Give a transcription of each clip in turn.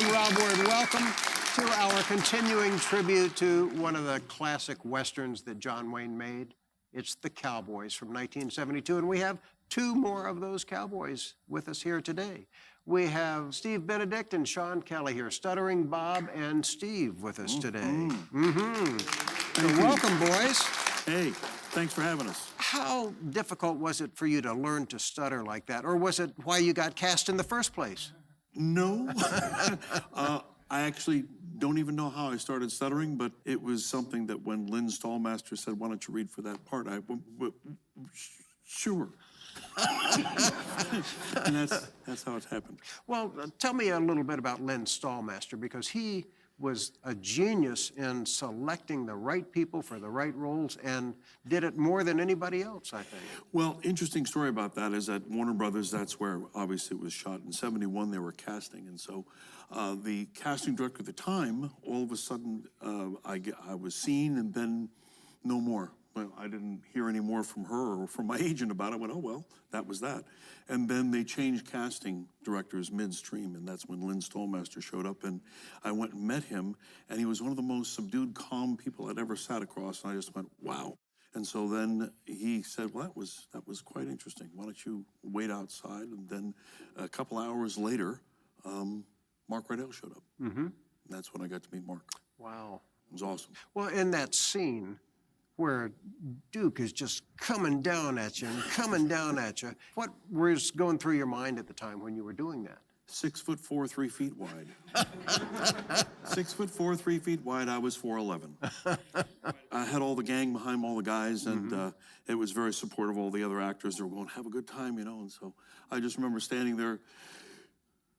I'm Rob Ward. Welcome to our continuing tribute to one of the classic Westerns that John Wayne made. It's The Cowboys from 1972, and we have two more of those Cowboys with us here today. We have Steve Benedict and Sean Kelly here, Stuttering Bob and Steve with us today. So welcome, boys. Hey, thanks for having us. How difficult was it for you to learn to stutter like that, or was it why you got cast in the first place? No, I actually don't even know how I started stuttering, but it was something that when Lynn Stallmaster said, "Why don't you read for that part?" I went, sure. And that's how it happened. Well, tell me a little bit about Lynn Stallmaster, because he was a genius in selecting the right people for the right roles and did it more than anybody else, I think. Well, interesting story about that is that Warner Brothers, that's where obviously it was shot. In '71, they were casting. And so the casting director at the time, all of a sudden, I was seen and then no more. Well, I didn't hear any more from her or from my agent about it. I went, oh, well, that was that. And then they changed casting directors midstream, and that's when Lynn Stallmaster showed up. And I went and met him, and he was one of the most subdued, calm people I'd ever sat across. And I just went, wow. And so then he said, well, that was quite interesting. Why don't you wait outside? And then a couple hours later, Mark Rydell showed up. And that's when I got to meet Mark. Wow. It was awesome. Well, in that scene where Duke is just coming down at you and coming down at you, what was going through your mind at the time when you were doing that? 6'4", 3 feet wide. 6'4", 3 feet wide. I was 4'11". I had all the gang behind all the guys, and it was very supportive of all the other actors. They were going, have a good time, you know. And so I just remember standing there,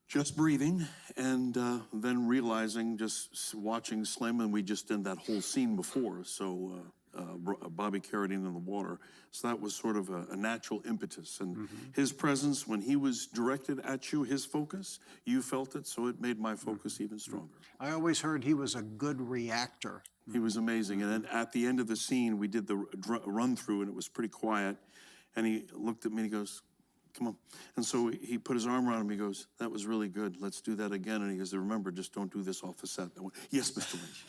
just breathing, and then realizing, just watching Slim, and we just did that whole scene before. So Bobby Carradine in the water. So that was sort of a natural impetus. And his presence, when he was directed at you, his focus, you felt it, so it made my focus even stronger. I always heard he was a good reactor. He was amazing. And then at the end of the scene, we did the run-through, and it was pretty quiet. And he looked at me and he goes, come on. And so he put his arm around me. He goes, that was really good. Let's do that again. And he goes, remember, just don't do this off the set. I went, yes, Mr. Lynch.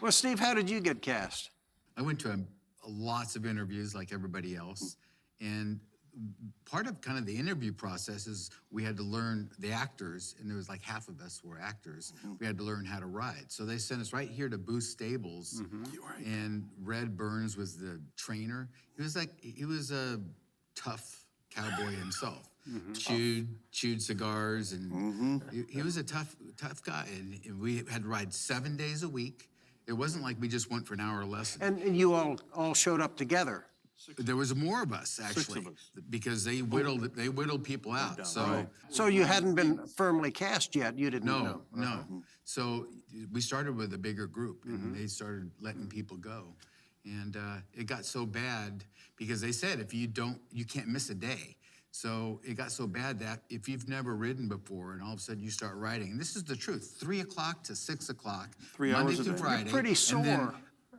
Well, Steve, how did you get cast? I went to lots of interviews like everybody else. And part of kind of the interview process is we had to learn the actors, and there was like half of us were actors. We had to learn how to ride. So they sent us right here to Booth Stables, and Red Burns was the trainer. He was a tough cowboy himself. Chewed cigars, and he was a tough guy. And we had to ride 7 days a week. It wasn't like we just went for an hour lesson. And you all showed up together. There was more of us, actually, 6 of us. Because they whittled people out. So you hadn't been firmly cast yet. You didn't know. No. So we started with a bigger group, and they started letting people go. And it got so bad because they said you can't miss a day. So it got so bad that if you've never ridden before and all of a sudden you start riding, and this is the truth, 3 o'clock to 6 o'clock, 3 Monday hours a through day. Friday. You're pretty sore. And then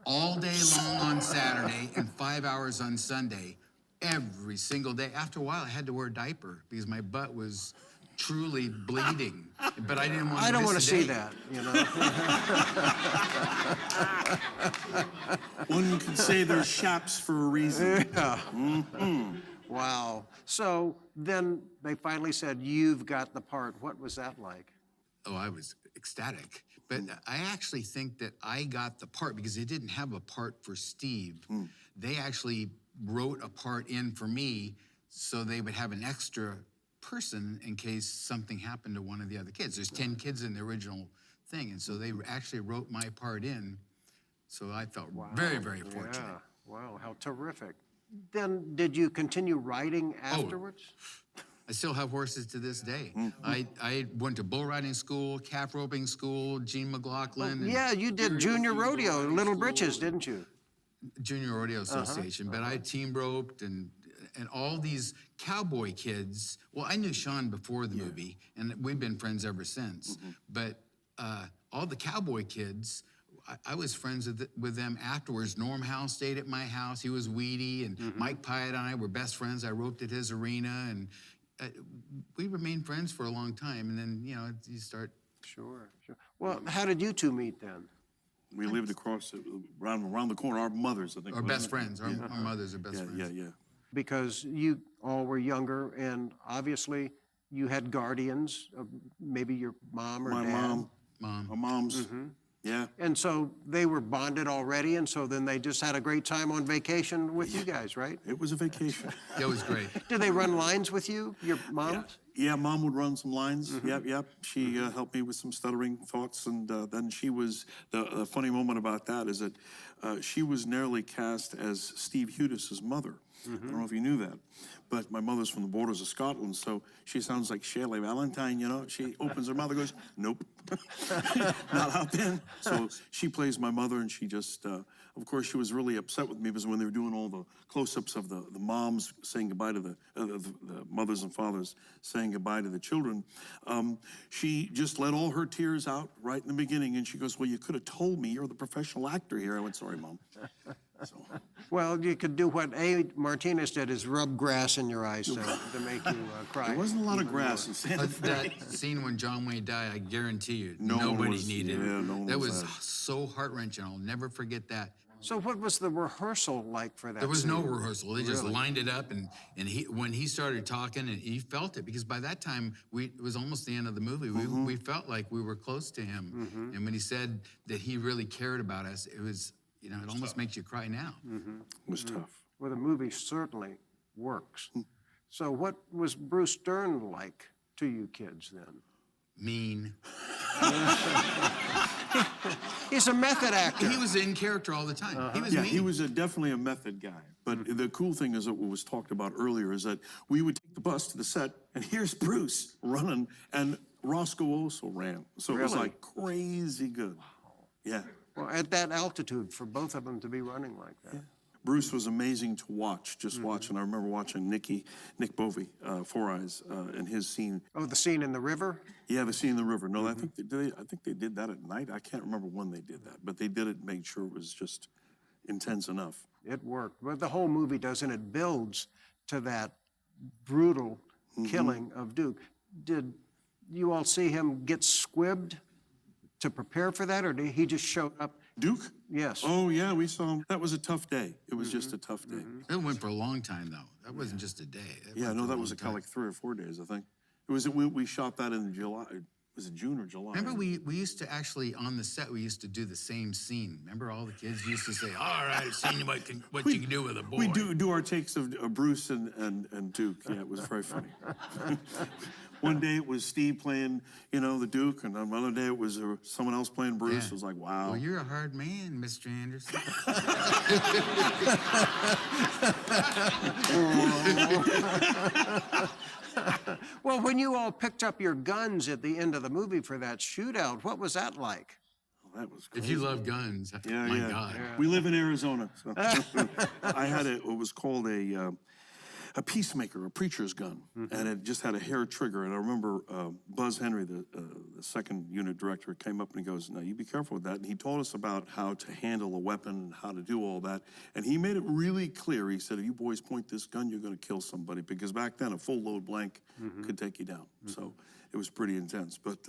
all day long on Saturday and 5 hours on Sunday, every single day. After a while, I had to wear a diaper because my butt was truly bleeding. But I didn't want to I don't miss want a to see day. that, you know. One could say they're chaps for a reason. Yeah. Wow. So then they finally said, you've got the part. What was that like? Oh, I was ecstatic. But I actually think that I got the part because they didn't have a part for Steve. They actually wrote a part in for me so they would have an extra person in case something happened to one of the other kids. There's 10 kids in the original thing, and so they actually wrote my part in. So I felt very, very fortunate. Yeah. Wow, how terrific. Then did you continue riding afterwards? I still have horses to this day. I went to bull riding school, calf roping school, Gene McLaughlin. Yeah, you did junior rodeo, Little Britches, didn't you? Junior Rodeo Association, but I team roped and all these cowboy kids. Well, I knew Sean before the movie, and we've been friends ever since. But all the cowboy kids, I was friends with them afterwards. Norm Howe stayed at my house. He was Weedy, and Mike Pyatt and I were best friends. I roped at his arena, and we remained friends for a long time, and then, you know, you start. Sure, sure. Well, how did you two meet then? We lived across, around the corner, our mothers, I think. Our wasn't best it? friends, our mothers are best Yeah, friends. yeah, yeah. Because you all were younger, and obviously you had guardians, maybe your mom or My dad. mom, our moms, yeah. And so they were bonded already, and so then they just had a great time on vacation with you guys, right? It was a vacation. That was great. Did they run lines with you, your moms? Yeah, Mom would run some lines. Yep. She helped me with some stuttering thoughts, and then she was, the funny moment about that is that she was nearly cast as Steve Hudis' mother. I don't know if you knew that, but my mother's from the borders of Scotland, so she sounds like Shirley Valentine, you know? She opens her mouth and goes, nope, not out then. So she plays my mother, and she just, of course, she was really upset with me because when they were doing all the close-ups of the moms saying goodbye to the mothers and fathers saying goodbye to the children, she just let all her tears out right in the beginning, and she goes, well, you could have told me, you're the professional actor here. I went, sorry, Mom. So. Well, you could do what Martinez did, is rub grass in your eyes to make you cry. There wasn't a lot of grass in Santa Fe. That scene when John Wayne died, I guarantee you, No one nobody was- needed yeah, it. no one That was was sad. so heart-wrenching. I'll never forget that. So what was the rehearsal like for that There was no scene? rehearsal. They just lined it up, and when he started talking, and he felt it, because by that time it was almost the end of the movie. We felt like we were close to him, and when he said that he really cared about us, it was, you know, it almost makes you cry now. It was tough. Well, the movie certainly works. So what was Bruce Dern like to you kids then? Mean. He's a method actor. He was in character all the time. He was Yeah, mean. he was definitely a method guy. But the cool thing is that what was talked about earlier is that we would take the bus to the set, and here's Bruce running, and Roscoe also ran. So it was Really? like crazy good. Yeah. Well, at that altitude, for both of them to be running like that. Bruce was amazing to watch, just watching. I remember watching Nick Bovey, Four Eyes, and his scene. Oh, the scene in the river? Yeah, the scene in the river. No, I think they did that at night. I can't remember when they did that, but they did it and made sure it was just intense enough. It worked. But the whole movie does, and it builds to that brutal killing of Duke. Did you all see him get squibbed to prepare for that, or did he just show up? Duke? Yes. Oh, yeah, we saw him. That was a tough day. It was just a tough day. It went for a long time, though. That wasn't just a day. Yeah, no, that was kind of like 3 or 4 days, I think. It was, we shot that in July. Was it June or July? Remember, we used to actually, on the set, we used to do the same scene. Remember, all the kids used to say, all right, I've seen what you can do with a boy. We do our takes of Bruce and Duke. Yeah, it was very funny. One day it was Steve playing, you know, the Duke, and another day it was someone else playing Bruce. Yeah. It was like, wow. Well, you're a hard man, Mr. Anderson. Well, when you all picked up your guns at the end of the movie for that shootout, what was that like? That was crazy. If you love guns, Yeah, my yeah. God. We live in Arizona. So. I had what was called a peacemaker, a preacher's gun, and it just had a hair trigger. And I remember Buzz Henry, the second unit director, came up and he goes, "No, you be careful with that." And he told us about how to handle a weapon and how to do all that. And he made it really clear. He said, "If you boys point this gun, you're going to kill somebody," because back then a full load blank could take you down. So it was pretty intense. But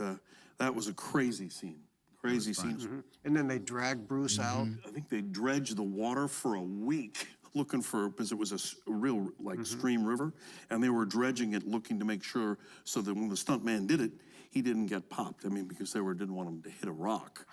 that was a crazy scene. Crazy scene. And then they dragged Bruce out. I think they dredged the water for a week looking for, because it was a real like stream river, and they were dredging it looking to make sure so that when the stuntman did it, he didn't get popped. I mean, because they didn't want him to hit a rock.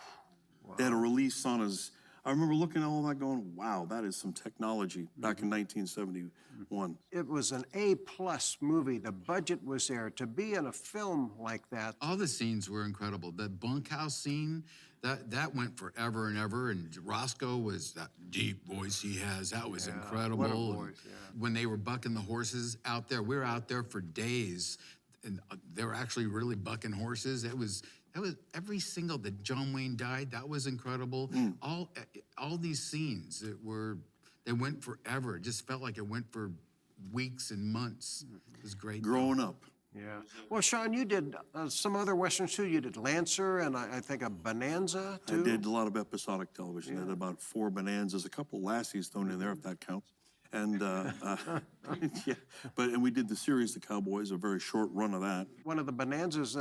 They had a release on his, I remember looking at all that going, wow, that is some technology back in 1971. It was an A-plus movie. The budget was there. To be in a film like that, All the scenes were incredible. The bunkhouse scene, that went forever and ever. And Roscoe was that deep voice he has. That was incredible. what a voice, When they were bucking the horses out there, we were out there for days, and they were actually really bucking horses. That was every single that John Wayne died. That was incredible. All these scenes they went forever. It just felt like it went for weeks and months. It was great. Growing up. yeah. Well, Sean, you did some other westerns too. You did Lancer and I think a Bonanza too. I did a lot of episodic television. I did about 4 Bonanzas, a couple Lassies thrown in there, if that counts. And, yeah, and we did the series, The Cowboys, a very short run of that. One of the bonanzas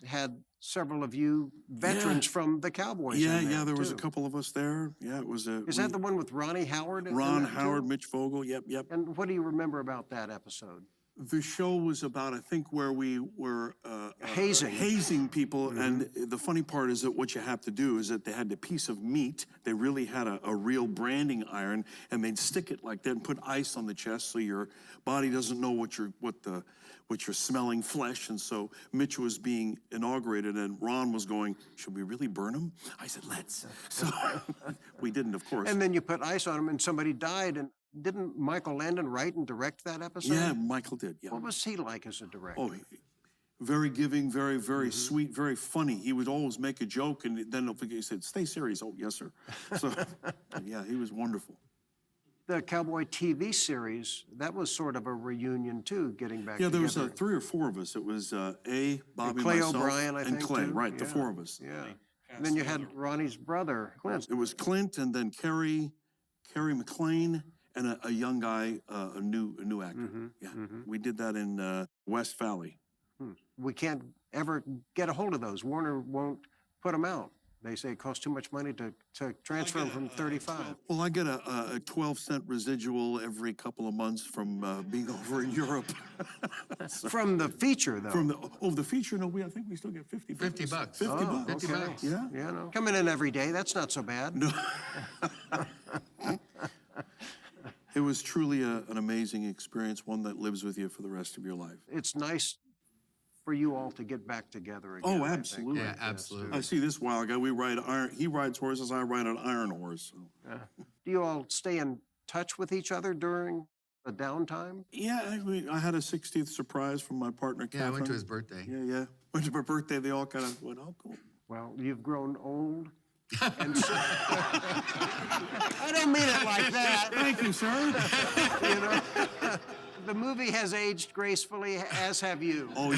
had several of you veterans from the Cowboys Yeah, in there, there was a too. couple of us there. Yeah, it was a. Is that the one with Ronnie Howard? Ron that, Howard, too? Mitch Vogel, yep. And what do you remember about that episode? The show was about, I think, where we were Hazing. people. And the funny part is that what you have to do is that they had a piece of meat. They really had a real branding iron, and they'd stick it like that and put ice on the chest so your body doesn't know what you're smelling flesh. And so Mitch was being inaugurated, and Ron was going, "Should we really burn him?" I said, "Let's." So we didn't, of course. And then you put ice on him, and somebody died. And didn't Michael Landon write and direct that episode? Yeah, Michael did. Yeah. What was he like as a director? Oh, very giving, very, very sweet, very funny. He would always make a joke, and then he said, "Stay serious." "Oh, yes, sir." So, yeah, he was wonderful. The Cowboy TV series, that was sort of a reunion too, getting back Yeah, there together. was 3 or 4 of us. It was Bobby, Clay myself, O'Brien, I and think, Clay. too. Right, the Yeah. 4 of us. Yeah. And then you had Ronnie's brother, Clint. It was Clint, and then Kerry McLean, and a young guy, a new actor. Yeah, we did that in West Valley. We can't ever get a hold of those. Warner won't put them out. They say it costs too much money to transfer them from 35. Well, I get a 12-cent residual every couple of months from being over in Europe. From the feature, though. From the feature, no, I think we still get 50 bucks. 50 bucks. 50 bucks. 50 bucks. Yeah. Yeah, no. Coming in every day, that's not so bad. No. It was truly an amazing experience, one that lives with you for the rest of your life. It's nice for you all to get back together again. Oh, I think. absolutely. Yeah, absolutely. I see this wild guy. We ride iron. He rides horses. I ride an iron horse. So. Do you all stay in touch with each other during the downtime? Yeah, I had a 60th surprise from my partner, Yeah, I went to Catherine. his birthday. Yeah. Went to my birthday. They all kind of went, "Oh, cool." Well, you've grown old. And so, I don't mean it like that. Thank you, sir. You know, the movie has aged gracefully, as have you. Oh,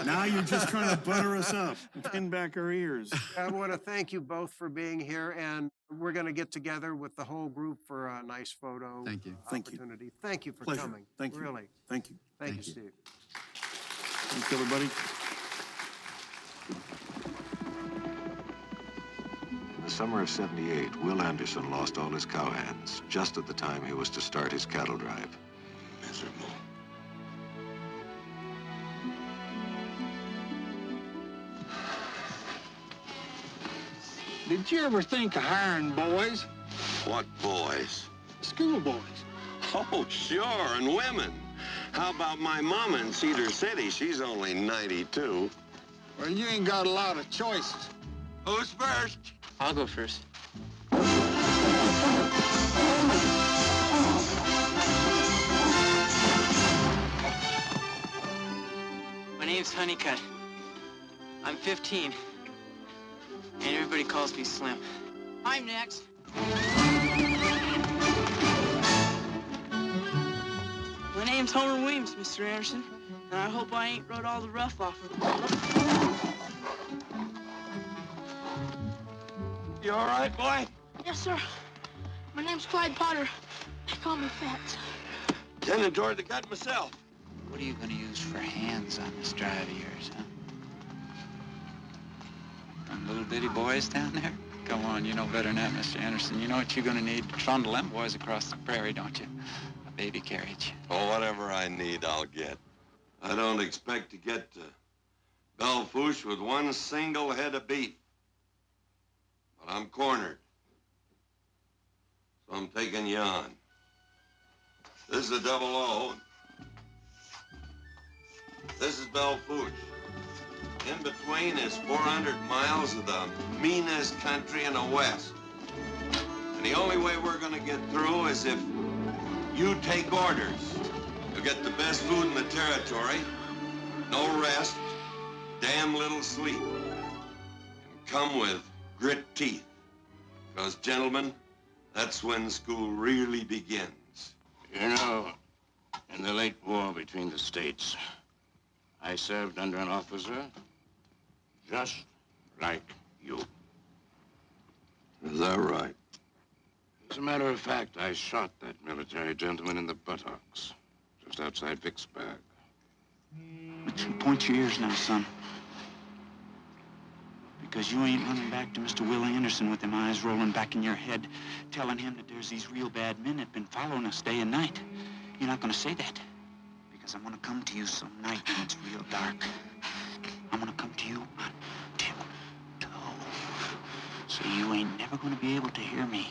now you're just trying to butter us up, pin back our ears. I want to thank you both for being here, and we're going to get together with the whole group for a nice photo Thank you. Thank you. opportunity. Thank you for Pleasure. coming. Thank you. Really. Thank you. Thank you, Thank you. Steve. Thanks, everybody. In the summer of '78, Will Anderson lost all his cowhands just at the time he was to start his cattle drive. Miserable. Did you ever think of hiring boys? What boys? Schoolboys. Oh, sure, and women. How about my mama in Cedar City? She's only 92. Well, you ain't got a lot of choices. Who's first? I'll go first. My name's Honeycutt. I'm 15. And everybody calls me Slim. I'm next. My name's Homer Williams, Mr. Anderson. And I hope I ain't wrote all the rough off of it. You all right, boy? Yes, sir. My name's Clyde Potter. They call me Fats. Tending toward the gut myself. What are you gonna use for hands on this drive of yours, huh? Them little bitty boys down there? Come on, you know better than that, Mr. Anderson. You know what you're gonna need to trundle them boys across the prairie, don't you? A baby carriage. Oh, whatever I need, I'll get. I don't expect to get to Belfouche with one single head of beef. But I'm cornered. So I'm taking you on. This is a double O. This is Belfouche. In between is 400 miles of the meanest country in the West. And the only way we're gonna get through is if you take orders. You'll get the best food in the territory, no rest, damn little sleep, and come with grit teeth. Because, gentlemen, that's when school really begins. You know, in the late war between the states, I served under an officer just like you. Is that right? He As a matter of fact, I shot that military gentleman in the buttocks, just outside Vicksburg. Point your ears now, son. Because you ain't running back to Mr. Will Anderson with them eyes rolling back in your head, telling him that there's these real bad men that been following us day and night. You're not gonna say that. Because I'm gonna come to you some night when it's real dark. I'm gonna come to you on tiptoe. So you ain't never gonna be able to hear me.